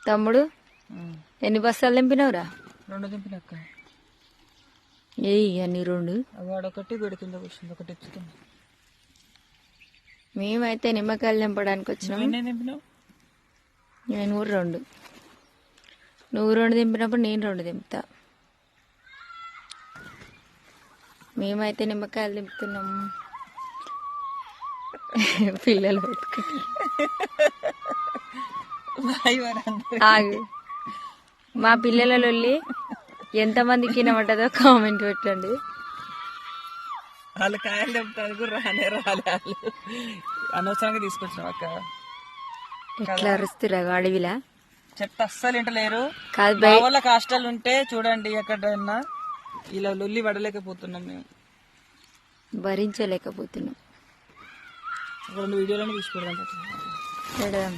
తమ్ముడు ఎన్ని బస్తాలు దింపినవురా? 2 దింపినక్క. ఏయి అన్ని 2. వాడొకటి వీడి కింద కూర్చుంది, ఒకటి ఎత్తుతుంది. మేమైతే నిమ్మకాయలు దింపడానికి వచ్చినాం. ఎన్ని దింపినావు? నేను 2. నువ్వు 2 దింపినప్పుడు నేను 2 దింపుతా. మేమైతే నిమ్మకాయలు దింపుతున్నాం. పిల్లలు ఆగు. మా పిల్లలలో ఎంతమందికి వినబడ్డదో కామెంట్ పెట్టండి. వాళ్ళు కాయలు దింపుతారు రాలే వాళ్ళు అనవసరంగా తీసుకొచ్చినావు అక్క. ఎట్లా అరుస్తురా అడవిలా? చెత్త అస్సలు ఇంటలేరు. కాదు వాళ్ళకి హాస్టల్ ఉంటే చూడండి ఎక్కడన్నా ఇలా లొల్లి పడలేకపోతున్నాం, మేము భరించలేకపోతున్నాం. 2 వీడియోలను తీసుకుంటాం.